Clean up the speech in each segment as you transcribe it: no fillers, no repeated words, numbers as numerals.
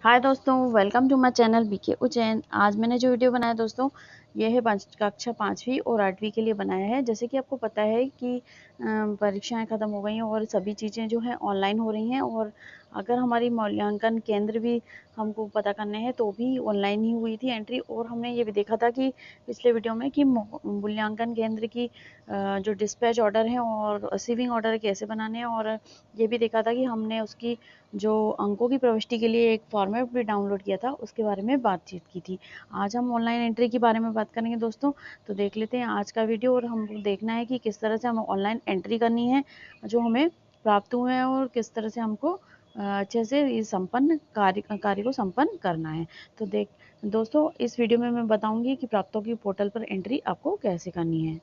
हाय दोस्तों, welcome to my channel BK Ujjain. आज मैंने जो वीडियो बनाया दोस्तों, ये है कक्षा 5वीं और 8वीं के लिए बनाया है। जैसे कि आपको पता है कि परीक्षाएं ख़त्म हो गई हैं और सभी चीज़ें जो हैं ऑनलाइन हो रही हैं। और अगर हमारी मूल्यांकन केंद्र भी हमको पता करने हैं तो भी ऑनलाइन ही हुई थी एंट्री। और हमने ये भी देखा था कि पिछले वीडियो में कि मूल्यांकन केंद्र की जो डिस्पैच ऑर्डर हैं और रिसीविंग ऑर्डर कैसे बनाने हैं। और ये भी देखा था कि हमने उसकी जो अंकों की प्रविष्टि के लिए एक फॉर्मेट भी डाउनलोड किया था, उसके बारे में बातचीत की थी। आज हम ऑनलाइन एंट्री के बारे में बात करेंगे दोस्तों। तो देख लेते हैं आज का वीडियो और हमको देखना है कि किस तरह से हमें ऑनलाइन एंट्री करनी है जो हमें प्राप्त हुए हैं और किस तरह से हमको अच्छे से इस संपन्न कार्य को संपन्न करना है। तो दोस्तों, इस वीडियो में मैं बताऊंगी कि प्राप्तों की पोर्टल पर एंट्री आपको कैसे करनी है।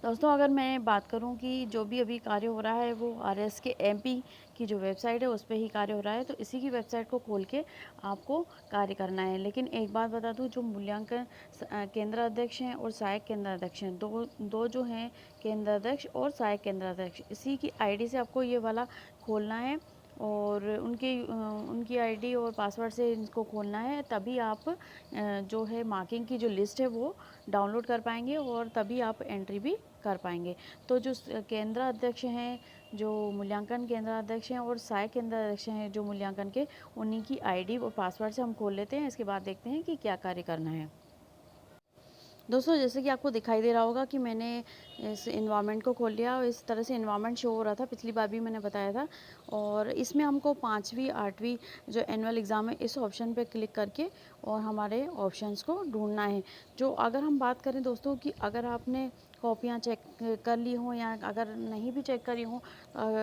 दोस्तों, अगर मैं बात करूं कि जो भी अभी कार्य हो रहा है वो आरएस के एमपी की जो वेबसाइट है उस पर ही कार्य हो रहा है। तो इसी की वेबसाइट को खोल के आपको कार्य करना है। लेकिन एक बात बता दूं, जो मूल्यांकन केंद्र अध्यक्ष हैं और सहायक केंद्र अध्यक्ष हैं, दो जो हैं केंद्र अध्यक्ष और सहायक केंद्र अध्यक्ष, इसी की आईडी से आपको ये वाला खोलना है और उनकी आईडी और पासवर्ड से इनको खोलना है। तभी आप जो है मार्किंग की जो लिस्ट है वो डाउनलोड कर पाएंगे और तभी आप एंट्री भी कर पाएंगे। तो जो केंद्र अध्यक्ष हैं, जो मूल्यांकन केंद्र अध्यक्ष हैं और सहायक केंद्र अध्यक्ष हैं जो मूल्यांकन के, उन्हीं की आईडी और पासवर्ड से हम खोल लेते हैं। इसके बाद देखते हैं कि क्या कार्य करना है। दोस्तों, जैसे कि आपको दिखाई दे रहा होगा कि मैंने इस इन्वायरमेंट को खोल लिया और इस तरह से इन्वायरमेंट शो हो रहा था, पिछली बार भी मैंने बताया था। और इसमें हमको 5वीं 8वीं जो एनुअल एग्ज़ाम है इस ऑप्शन पे क्लिक करके और हमारे ऑप्शंस को ढूंढना है। जो अगर हम बात करें दोस्तों कि अगर आपने कॉपियाँ चेक कर ली हों या अगर नहीं भी चेक करी हों,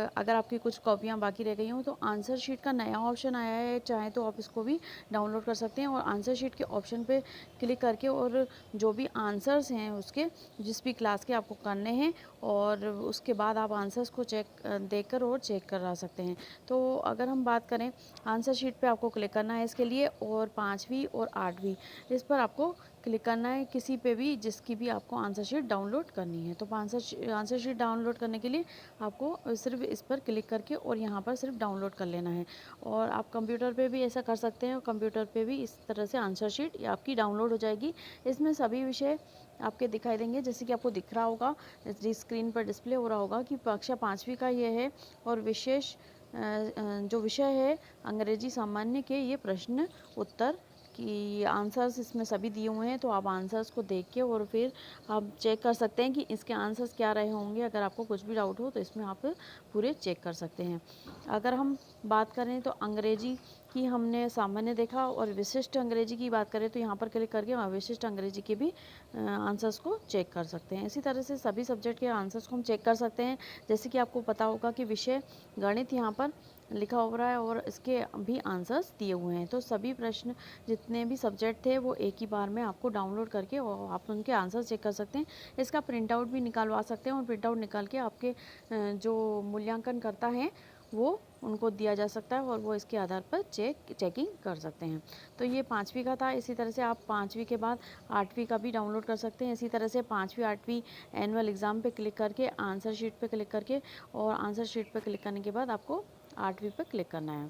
अगर आपकी कुछ कॉपियाँ बाकी रह गई हों, तो आंसर शीट का नया ऑप्शन आया है, चाहे तो आप इसको भी डाउनलोड कर सकते हैं। और आंसर शीट के ऑप्शन पे क्लिक करके और जो भी आंसर्स हैं उसके, जिस भी क्लास के आपको करने हैं, और उसके बाद आप आंसर्स को देखकर और चेक करा सकते हैं। तो अगर हम बात करें, आंसर शीट पे आपको क्लिक करना है इसके लिए, और 5वीं और 8वीं इस पर आपको क्लिक करना है, किसी पे भी जिसकी भी आपको आंसर शीट डाउनलोड करनी है। तो आंसर शीट डाउनलोड करने के लिए आपको सिर्फ इस पर क्लिक करके और यहाँ पर सिर्फ डाउनलोड कर लेना है। और आप कंप्यूटर पे भी ऐसा कर सकते हैं, और कंप्यूटर पे भी इस तरह से आंसर शीट आपकी डाउनलोड हो जाएगी। इसमें सभी विषय आपके दिखाई देंगे, जैसे कि आपको दिख रहा होगा, स्क्रीन पर डिस्प्ले हो रहा होगा कि कक्षा 5वीं का ये है। और विशेष जो विषय है अंग्रेजी सामान्य के ये प्रश्न उत्तर कि आंसर्स इसमें सभी दिए हुए हैं। तो आप आंसर्स को देख के और फिर आप चेक कर सकते हैं कि इसके आंसर्स क्या रहे होंगे। अगर आपको कुछ भी डाउट हो तो इसमें आप पूरे चेक कर सकते हैं। अगर हम बात करें तो अंग्रेजी की हमने सामान्य देखा, और विशिष्ट अंग्रेजी की बात करें तो यहाँ पर क्लिक करके विशिष्ट अंग्रेजी के भी आंसर्स को चेक कर सकते हैं। इसी तरह से सभी सब्जेक्ट के आंसर्स को हम चेक कर सकते हैं। जैसे कि आपको पता होगा कि विषय गणित यहाँ पर लिखा हो रहा है और इसके भी आंसर्स दिए हुए हैं। तो सभी प्रश्न जितने भी सब्जेक्ट थे वो एक ही बार में आपको डाउनलोड करके और आप उनके आंसर चेक कर सकते हैं। इसका प्रिंट आउट भी निकालवा सकते हैं और प्रिंट आउट निकाल के आपके जो मूल्यांकन करता है वो उनको दिया जा सकता है और वो इसके आधार पर चेकिंग कर सकते हैं। तो ये 5वीं का था। इसी तरह से आप 5वीं के बाद 8वीं का भी डाउनलोड कर सकते हैं। इसी तरह से 5वीं 8वीं एनुअल एग्ज़ाम पे क्लिक करके, आंसर शीट पे क्लिक करके, और आंसर शीट पे क्लिक करने के बाद आपको 8वीं पे क्लिक करना है।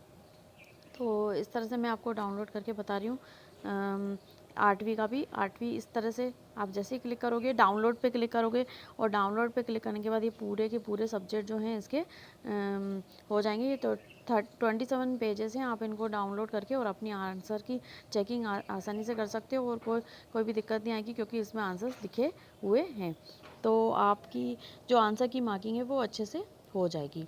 तो इस तरह से मैं आपको डाउनलोड करके बता रही हूँ। 8वीं का भी, 8वीं इस तरह से आप जैसे ही क्लिक करोगे, डाउनलोड पे क्लिक करोगे, और डाउनलोड पे क्लिक करने के बाद ये पूरे के पूरे सब्जेक्ट जो हैं इसके हो जाएंगे। ये तो 27 पेजेस हैं। आप इनको डाउनलोड करके और अपनी आंसर की चेकिंग आसानी से कर सकते हो और कोई भी दिक्कत नहीं आएगी, क्योंकि इसमें आंसर्स लिखे हुए हैं। तो आपकी जो आंसर की मार्किंग है वो अच्छे से हो जाएगी।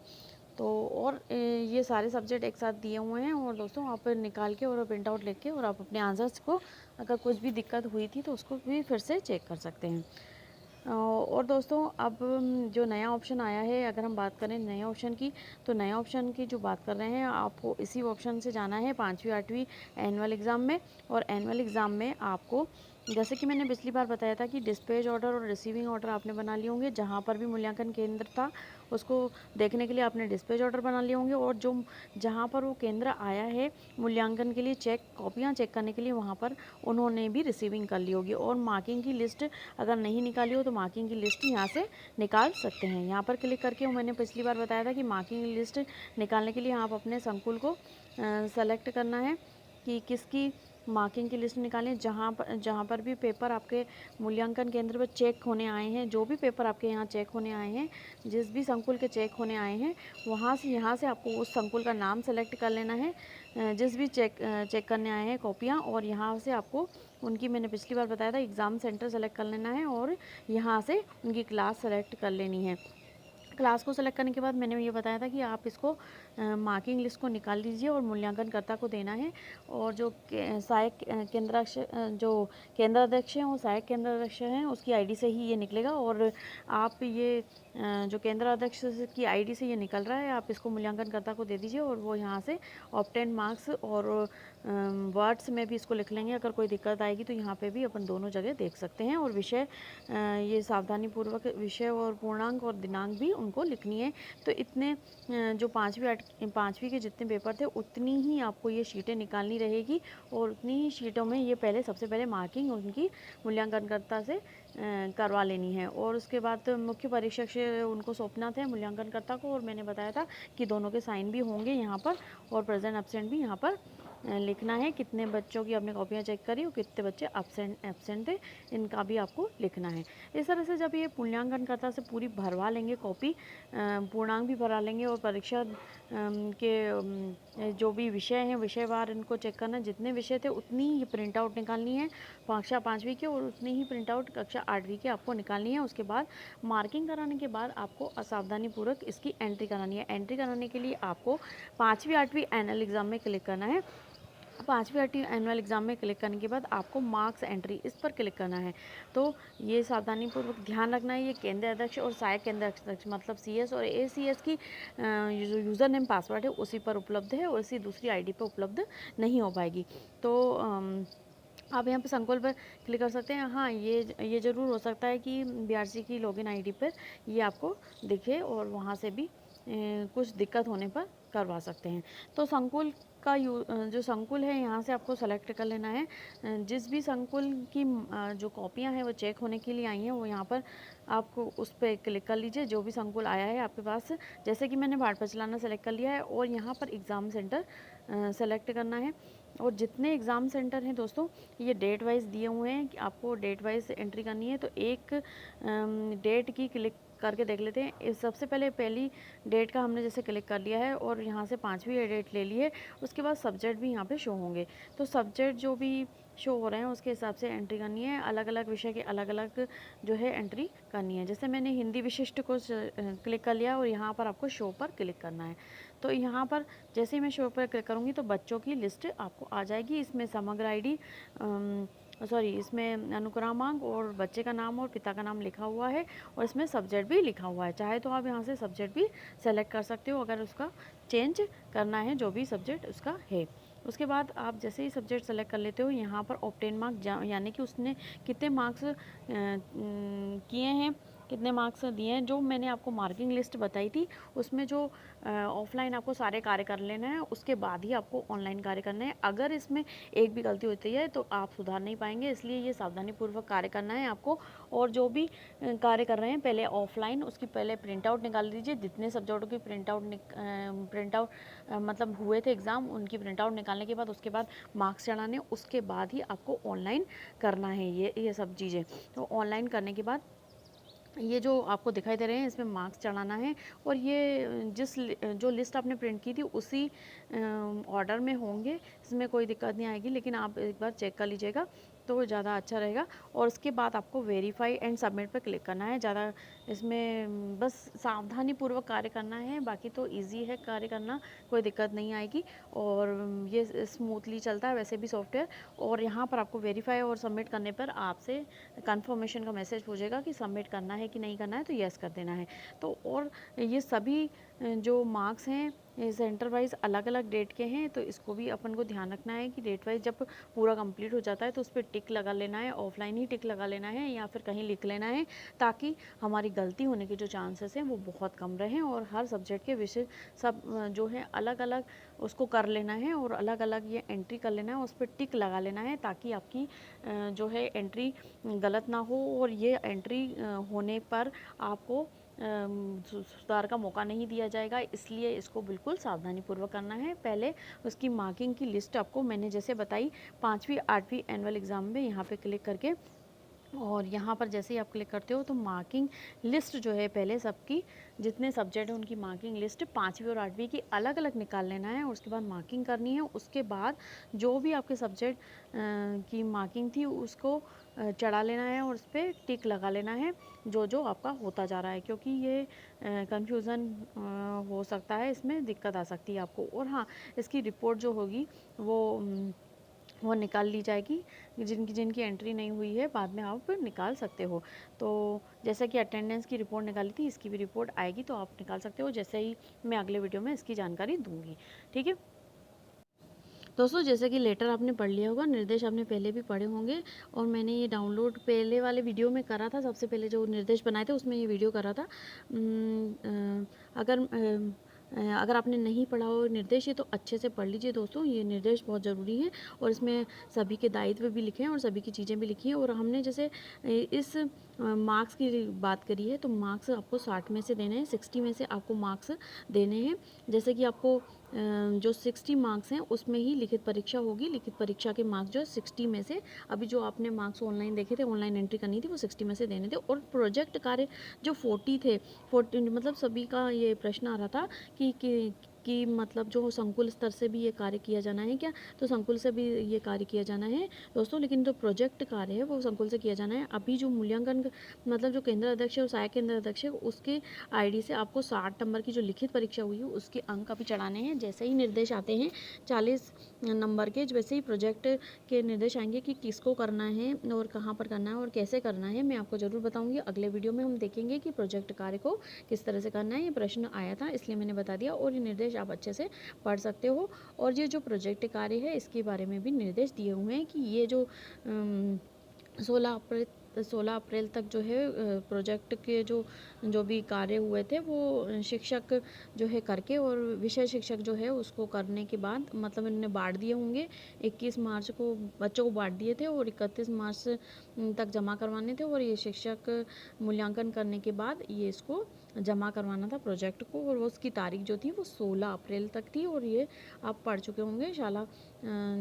तो और ये सारे सब्जेक्ट एक साथ दिए हुए हैं, और दोस्तों आप निकाल के और प्रिंट आउट लेके और आप अपने आंसर्स को, अगर कुछ भी दिक्कत हुई थी तो उसको भी फिर से चेक कर सकते हैं। और दोस्तों, अब जो नया ऑप्शन आया है, अगर हम बात करें नए ऑप्शन की, तो नए ऑप्शन की जो बात कर रहे हैं, आपको इसी ऑप्शन से जाना है 5वीं 8वीं एनुअल एग्ज़ाम में। और एनुअल एग्ज़ाम में आपको, जैसे कि मैंने पिछली बार बताया था कि डिस्पैच ऑर्डर और रिसीविंग ऑर्डर आपने बना लिए होंगे जहाँ पर भी मूल्यांकन केंद्र था, उसको देखने के लिए आपने डिस्पैच ऑर्डर बना लिए होंगे, और जो जहाँ पर वो केंद्र आया है मूल्यांकन के लिए कॉपियाँ चेक करने के लिए, वहाँ पर उन्होंने भी रिसीविंग कर ली होगी। और मार्किंग की लिस्ट अगर नहीं निकाली हो तो मार्किंग की लिस्ट यहाँ से निकाल सकते हैं। यहाँ पर क्लिक करके, मैंने पिछली बार बताया था कि मार्किंग लिस्ट निकालने के लिए आप अपने संकुल को सेलेक्ट करना है कि किसकी मार्किंग की लिस्ट निकालें। जहाँ पर भी पेपर आपके मूल्यांकन केंद्र पर चेक होने आए हैं, जो भी पेपर आपके यहाँ चेक होने आए हैं, जिस भी संकुल के चेक होने आए हैं, यहाँ से आपको उस संकुल का नाम सेलेक्ट कर लेना है, जिस भी चेक करने आए हैं कॉपियाँ, और यहाँ से आपको उनकी, मैंने पिछली बार बताया था, एग्ज़ाम सेंटर सेलेक्ट कर लेना है और यहाँ से उनकी क्लास सेलेक्ट कर लेनी है। क्लास को सेलेक्ट करने के बाद मैंने ये बताया था कि आप इसको मार्किंग लिस्ट को निकाल लीजिए और मूल्यांकनकर्ता को देना है। और जो सहायक केंद्राध्यक्ष, जो केंद्राध्यक्ष हैं, वो सहायक केंद्राध्यक्ष हैं, उसकी आईडी से ही ये निकलेगा। और आप ये जो केंद्राध्यक्ष की आईडी से ये निकल रहा है, आप इसको मूल्यांकनकर्ता को दे दीजिए और वो यहाँ से ऑब्टेन मार्क्स और वर्ड्स में भी इसको लिख लेंगे। अगर कोई दिक्कत आएगी तो यहाँ पे भी अपन दोनों जगह देख सकते हैं। और विषय, ये सावधानीपूर्वक विषय और पूर्णांक और दिनांक भी उनको लिखनी है। तो इतने जो पाँचवीं के जितने पेपर थे उतनी ही आपको ये शीटें निकालनी रहेगी, और उतनी ही शीटों में ये सबसे पहले मार्किंग उनकी मूल्यांकनकर्ता से करवा लेनी है। और उसके बाद मुख्य परीक्षक से उनको सौंपना था मूल्यांकनकर्ता को, और मैंने बताया था कि दोनों के साइन भी होंगे यहाँ पर, और प्रेजेंट एब्सेंट भी यहाँ पर लिखना है। कितने बच्चों की आपने कॉपियाँ चेक करी और कितने बच्चे एब्सेंट थे, इनका भी आपको लिखना है। इस तरह से जब ये मूल्यांकनकर्ता से पूरी भरवा लेंगे कॉपी, पूर्णांक भी भरा लेंगे, और परीक्षा के जो भी विषय हैं विषयवार इनको चेक करना, जितने विषय थे उतनी ही प्रिंट आउट निकालनी है कक्षा 5वीं की, और उतनी ही प्रिंट आउट कक्षा 8वीं की आपको निकालनी है। उसके बाद मार्किंग कराने के बाद आपको असावधानीपूर्वक इसकी एंट्री करानी है। एंट्री कराने के लिए आपको 5वीं 8वीं एनुअल एग्ज़ाम में क्लिक करना है। 5वीं 8वीं एनुअल एग्ज़ाम में क्लिक करने के बाद आपको मार्क्स एंट्री, इस पर क्लिक करना है। तो ये सावधानीपूर्वक ध्यान रखना है, ये केंद्र अध्यक्ष और सहायक केंद्र अध्यक्ष मतलब CS और ACS की जो यूज़र नेम पासवर्ड है उसी पर उपलब्ध है, और इसी दूसरी आईडी पर उपलब्ध नहीं हो पाएगी। तो आप यहाँ पे संकुल पर क्लिक कर सकते हैं। हाँ, ये ज़रूर हो सकता है कि BRC की लॉगिन आईडी पर ये आपको दिखे, और वहाँ से भी कुछ दिक्कत होने पर करवा सकते हैं। तो संकुल का जो संकुल है यहाँ से आपको सेलेक्ट कर लेना है। जिस भी संकुल की जो कॉपियाँ हैं वो चेक होने के लिए आई हैं, वो यहाँ पर आपको उस पर क्लिक कर लीजिए, जो भी संकुल आया है आपके पास। जैसे कि मैंने भाट चलाना सेलेक्ट कर लिया है, और यहाँ पर एग्ज़ाम सेंटर सेलेक्ट करना है। और जितने एग्ज़ाम सेंटर हैं दोस्तों, ये डेट वाइज दिए हुए हैं कि आपको डेट वाइज एंट्री करनी है। तो एक डेट की क्लिक करके देख लेते हैं। सबसे पहले पहली डेट का हमने जैसे क्लिक कर लिया है, और यहाँ से 5वीं डेट ले ली है। उसके बाद सब्जेक्ट भी यहाँ पे शो होंगे, तो सब्जेक्ट जो भी शो हो रहे हैं उसके हिसाब से एंट्री करनी है। अलग अलग विषय के अलग अलग जो है एंट्री करनी है। जैसे मैंने हिंदी विशिष्ट को क्लिक कर लिया, और यहाँ पर आपको शो पर क्लिक करना है। तो यहाँ पर जैसे ही मैं शो पर क्लिक करूँगी तो बच्चों की लिस्ट आपको आ जाएगी। इसमें समग्र आईडी, इसमें अनुक्रमांक और बच्चे का नाम और पिता का नाम लिखा हुआ है, और इसमें सब्जेक्ट भी लिखा हुआ है। चाहे तो आप यहाँ से सब्जेक्ट भी सेलेक्ट कर सकते हो अगर उसका चेंज करना है, जो भी सब्जेक्ट उसका है। उसके बाद आप जैसे ही सब्जेक्ट सेलेक्ट कर लेते हो, यहाँ पर ऑब्टेन मार्क्स, यानी कि उसने कितने मार्क्स किए हैं, कितने मार्क्स दिए हैं। जो मैंने आपको मार्किंग लिस्ट बताई थी उसमें जो ऑफलाइन आपको सारे कार्य कर लेना है, उसके बाद ही आपको ऑनलाइन कार्य करना है। अगर इसमें एक भी गलती होती है तो आप सुधार नहीं पाएंगे, इसलिए ये सावधानीपूर्वक कार्य करना है आपको। और जो भी कार्य कर रहे हैं पहले ऑफलाइन, उसकी पहले प्रिंट आउट निकाल लीजिए। जितने सब्जेक्टों की प्रिंट आउट मतलब हुए थे एग्ज़ाम, उनकी प्रिंट आउट निकालने के बाद उसके बाद मार्क्स चढ़ाने, उसके बाद ही आपको ऑनलाइन करना है ये सब चीज़ें। तो ऑनलाइन करने के बाद ये जो आपको दिखाई दे रहे हैं इसमें मार्क्स चढ़ाना है, और ये जो लिस्ट आपने प्रिंट की थी उसी ऑर्डर में होंगे, इसमें कोई दिक्कत नहीं आएगी। लेकिन आप एक बार चेक कर लीजिएगा तो ज़्यादा अच्छा रहेगा। और उसके बाद आपको वेरीफाई एंड सबमिट पर क्लिक करना है। ज़्यादा इसमें बस सावधानीपूर्वक कार्य करना है, बाकी तो इजी है कार्य करना, कोई दिक्कत नहीं आएगी, और ये स्मूथली चलता है वैसे भी सॉफ्टवेयर। और यहाँ पर आपको वेरीफाई और सबमिट करने पर आपसे कंफर्मेशन का मैसेज पूछेगा कि सबमिट करना है कि नहीं करना है, तो येस कर देना है। तो और ये सभी जो मार्क्स हैं सेंटर वाइज अलग अलग डेट के हैं, तो इसको भी अपन को ध्यान रखना है कि डेट वाइज जब पूरा कंप्लीट हो जाता है तो उस पर टिक लगा लेना है। ऑफलाइन ही टिक लगा लेना है या फिर कहीं लिख लेना है, ताकि हमारी गलती होने के जो चांसेस हैं वो बहुत कम रहें, और हर सब्जेक्ट के विषय सब जो है अलग अलग उसको कर लेना है, और अलग अलग ये एंट्री कर लेना है, उस पर टिक लगा लेना है, ताकि आपकी जो है एंट्री गलत ना हो, और ये एंट्री होने पर आपको सुधार का मौका नहीं दिया जाएगा। इसलिए इसको बिल्कुल सावधानीपूर्वक करना है। पहले उसकी मार्किंग की लिस्ट आपको मैंने जैसे बताई 5वीं 8वीं एनुअल एग्ज़ाम में, यहाँ पे क्लिक करके, और यहाँ पर जैसे ही आप क्लिक करते हो तो मार्किंग लिस्ट जो है पहले सबकी जितने सब्जेक्ट हैं उनकी मार्किंग लिस्ट 5वीं और 8वीं की अलग अलग निकाल लेना है, और उसके बाद मार्किंग करनी है। उसके बाद जो भी आपके सब्जेक्ट की मार्किंग थी उसको चढ़ा लेना है, और उस पर टिक लगा लेना है जो जो आपका होता जा रहा है, क्योंकि ये कंफ्यूज़न हो सकता है, इसमें दिक्कत आ सकती है आपको। और हाँ, इसकी रिपोर्ट जो होगी वो निकाल ली जाएगी। जिनकी जिनकी एंट्री नहीं हुई है बाद में आप निकाल सकते हो। तो जैसा कि अटेंडेंस की रिपोर्ट निकाली थी, इसकी भी रिपोर्ट आएगी तो आप निकाल सकते हो, जैसे ही मैं अगले वीडियो में इसकी जानकारी दूंगी। ठीक है दोस्तों, जैसे कि लेटर आपने पढ़ लिया होगा, निर्देश आपने पहले भी पढ़े होंगे, और मैंने ये डाउनलोड पहले वाले वीडियो में करा था। सबसे पहले जो निर्देश बनाए थे उसमें ये वीडियो करा था। अगर आपने नहीं पढ़ा हो निर्देश ये, तो अच्छे से पढ़ लीजिए दोस्तों। ये निर्देश बहुत ज़रूरी है, और इसमें सभी के दायित्व भी लिखे हैं और सभी की चीज़ें भी लिखी हैं। और हमने जैसे इस मार्क्स की बात करी है, तो मार्क्स आपको 60 में से देने हैं, 60 में से आपको मार्क्स देने हैं। जैसे कि आपको जो 60 मार्क्स हैं उसमें ही लिखित परीक्षा होगी। लिखित परीक्षा के मार्क्स जो है 60 में से, अभी जो आपने मार्क्स ऑनलाइन देखे थे, ऑनलाइन एंट्री करनी थी, वो 60 में से देने थे। और प्रोजेक्ट कार्य जो 40 थे, 40 मतलब सभी का ये प्रश्न आ रहा था कि मतलब जो संकुल स्तर से भी ये कार्य किया जाना है क्या, तो संकुल से भी ये कार्य किया जाना है दोस्तों, लेकिन जो प्रोजेक्ट कार्य है वो संकुल से किया जाना है। अभी जो मूल्यांकन मतलब जो केंद्र अध्यक्ष है और सहायक केंद्र अध्यक्ष है, उसके आईडी से आपको 60 नंबर की जो लिखित परीक्षा हुई है उसके अंक अभी चढ़ाने हैं। जैसे ही निर्देश आते हैं 40 नंबर के, वैसे ही प्रोजेक्ट के निर्देश आएंगे कि किसको करना है और कहाँ पर करना है और कैसे करना है, मैं आपको ज़रूर बताऊँगी। अगले वीडियो में हम देखेंगे कि प्रोजेक्ट कार्य को किस तरह से करना है। ये प्रश्न आया था इसलिए मैंने बता दिया, और ये निर्देश आप अच्छे से पढ़ सकते हो। और ये जो प्रोजेक्ट कार्य है इसके बारे में भी निर्देश दिए हुए हैं कि ये जो 16 अप्रैल तक जो है प्रोजेक्ट के जो भी कार्य हुए थे वो शिक्षक जो है करके, और विषय शिक्षक जो है उसको करने के बाद मतलब इन्होंने बांट दिए होंगे। 21 मार्च को बच्चों को बांट दिए थे और 31 मार्च तक जमा करवाने थे, और ये शिक्षक मूल्यांकन करने के बाद ये इसको जमा करवाना था प्रोजेक्ट को, और वो उसकी तारीख जो थी वो 16 अप्रैल तक थी। और ये आप पढ़ चुके होंगे, शाला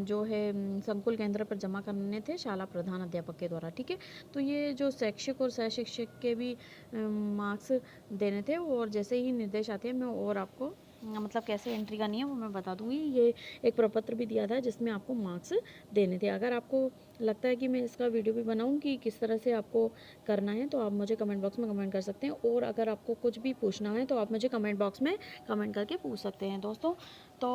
जो है संकुल केंद्र पर जमा करने थे शाला प्रधान अध्यापक के द्वारा। ठीक है, तो ये जो शैक्षिक और सह शिक्षक के भी मार्क्स देने थे, और जैसे ही निर्देश आते हैं मैं और आपको मतलब कैसे एंट्री करनी है वो मैं बता दूंगी। ये एक प्रपत्र भी दिया था जिसमें आपको मार्क्स देने थे। अगर आपको लगता है कि मैं इसका वीडियो भी बनाऊं कि किस तरह से आपको करना है, तो आप मुझे कमेंट बॉक्स में कमेंट कर सकते हैं, और अगर आपको कुछ भी पूछना है तो आप मुझे कमेंट बॉक्स में कमेंट करके पूछ सकते हैं दोस्तों। तो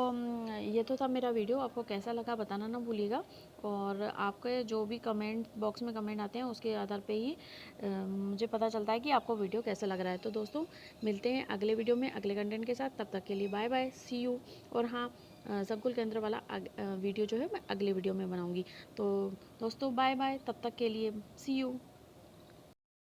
ये तो था मेरा वीडियो, आपको कैसा लगा बताना ना भूलिएगा, और आपके जो भी कमेंट बॉक्स में कमेंट आते हैं उसके आधार पे ही मुझे पता चलता है कि आपको वीडियो कैसा लग रहा है। तो दोस्तों मिलते हैं अगले वीडियो में अगले कंटेंट के साथ, तब तक के लिए बाय बाय, सी यू। और हाँ, संकुल केंद्र वाला वीडियो जो है मैं अगले वीडियो में बनाऊंगी। तो दोस्तों बाय बाय, तब तक के लिए सी यू।